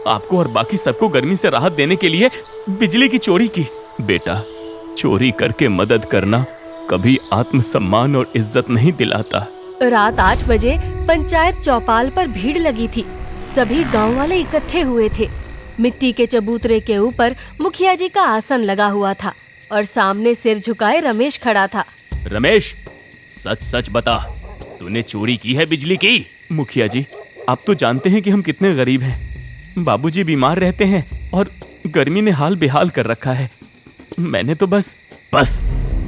आपको और बाकी सबको गर्मी से राहत देने के लिए बिजली की चोरी की। बेटा, चोरी करके मदद करना कभी आत्मसम्मान और इज्जत नहीं दिलाता। रात 8 बजे पंचायत चौपाल पर भीड़ लगी थी। सभी गांव वाले इकट्ठे हुए थे। मिट्टी के चबूतरे के ऊपर मुखिया जी का आसन लगा हुआ था और सामने सिर झुकाए रमेश खड़ा था। रमेश, सच सच बता, तूने चोरी की है बिजली की? मुखिया जी, आप तो जानते हैं कि हम कितने गरीब हैं। बाबूजी बीमार रहते हैं और गर्मी ने हाल बेहाल कर रखा है। मैंने तो बस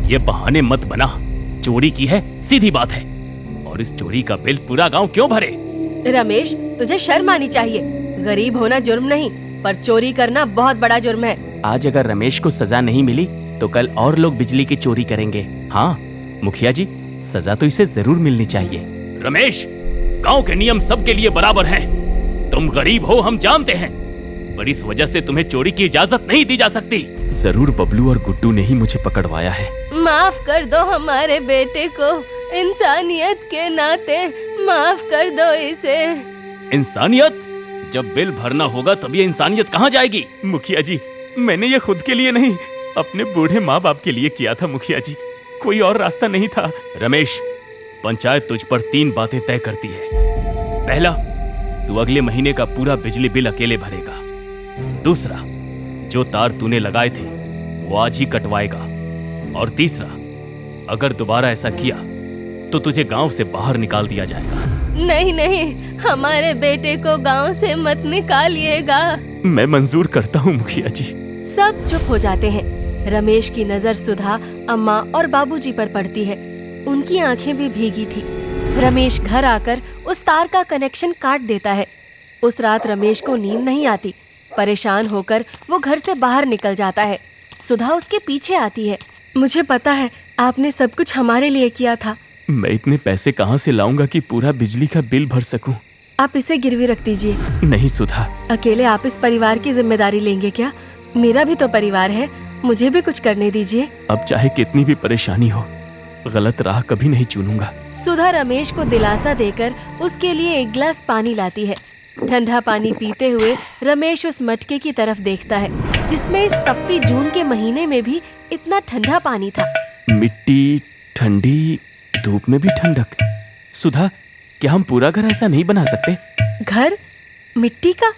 ये बहाने मत बना। चोरी की है, सीधी बात है। और इस चोरी का बिल पूरा गांव क्यों भरे? रमेश, तुझे शर्म आनी चाहिए। गरीब होना जुर्म नहीं, पर चोरी करना बहुत बड़ा जुर्म है। आज अगर रमेश को सजा नहीं मिली तो कल और लोग बिजली की चोरी करेंगे। हाँ मुखिया जी, सजा तो इसे जरूर मिलनी चाहिए। रमेश, गांव के नियम सबके लिए बराबर हैं। तुम गरीब हो, हम जानते हैं, पर इस वजह से तुम्हें चोरी की इजाजत नहीं दी जा सकती। जरूर बबलू और गुड्डू ने ही मुझे पकड़वाया है। माफ कर दो हमारे बेटे को, इंसानियत के नाते माफ कर दो इसे। इंसानियत? जब बिल भरना होगा तब ये इंसानियत कहाँ जाएगी? मुखिया जी, मैंने ये खुद के लिए नहीं, अपने बूढ़े माँ बाप के लिए किया था मुखिया जी। कोई और रास्ता नहीं था। रमेश, पंचायत तुझ पर 3 बातें तय करती है। पहला, तू अगले महीने का पूरा बिजली बिल अकेले भरेगा। दूसरा, जो तार तूने लगाए थे वो आज ही कटवाएगा। और तीसरा, अगर दोबारा ऐसा किया तो तुझे गांव से बाहर निकाल दिया जाएगा। नहीं नहीं, हमारे बेटे को गांव से मत निकालिएगा। मैं मंजूर करता हूँ मुखिया जी। सब चुप हो जाते हैं। रमेश की नजर सुधा, अम्मा और बाबूजी पर पड़ती है। उनकी आंखें भी भीगी थी। रमेश घर आकर उस तार का कनेक्शन काट देता है। उस रात रमेश को नींद नहीं आती। परेशान होकर वो घर से बाहर निकल जाता है। सुधा उसके पीछे आती है। मुझे पता है आपने सब कुछ हमारे लिए किया था। मैं इतने पैसे कहाँ से लाऊंगा कि पूरा बिजली का बिल भर सकूं? आप इसे गिरवी रख दीजिए। नहीं सुधा। अकेले आप इस परिवार की जिम्मेदारी लेंगे क्या? मेरा भी तो परिवार है, मुझे भी कुछ करने दीजिए। अब चाहे कितनी भी परेशानी हो, गलत राह कभी नहीं चुनूंगा। सुधा रमेश को दिलासा देकर उसके लिए एक गिलास पानी लाती है। ठंडा पानी पीते हुए रमेश उस मटके की तरफ देखता है जिसमें इस तपती जून के महीने में भी इतना ठंडा पानी था। मिट्टी ठंडी, धूप में भी ठंडक। सुधा, क्या हम पूरा घर ऐसा नहीं बना सकते? घर? मिट्टी का?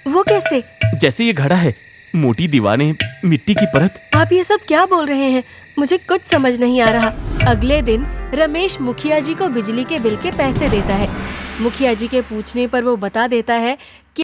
वो कैसे? जैसे ये घड़ा है, मोटी दीवारें, मिट्टी की परत। आप ये सब क्या बोल रहे हैं? मुझे कुछ समझ नहीं आ रहा। अगले दिन रमेश मुखिया जी को बिजली के बिल के पैसे देता है। मुखिया जी के पूछने पर वो बता देता है कि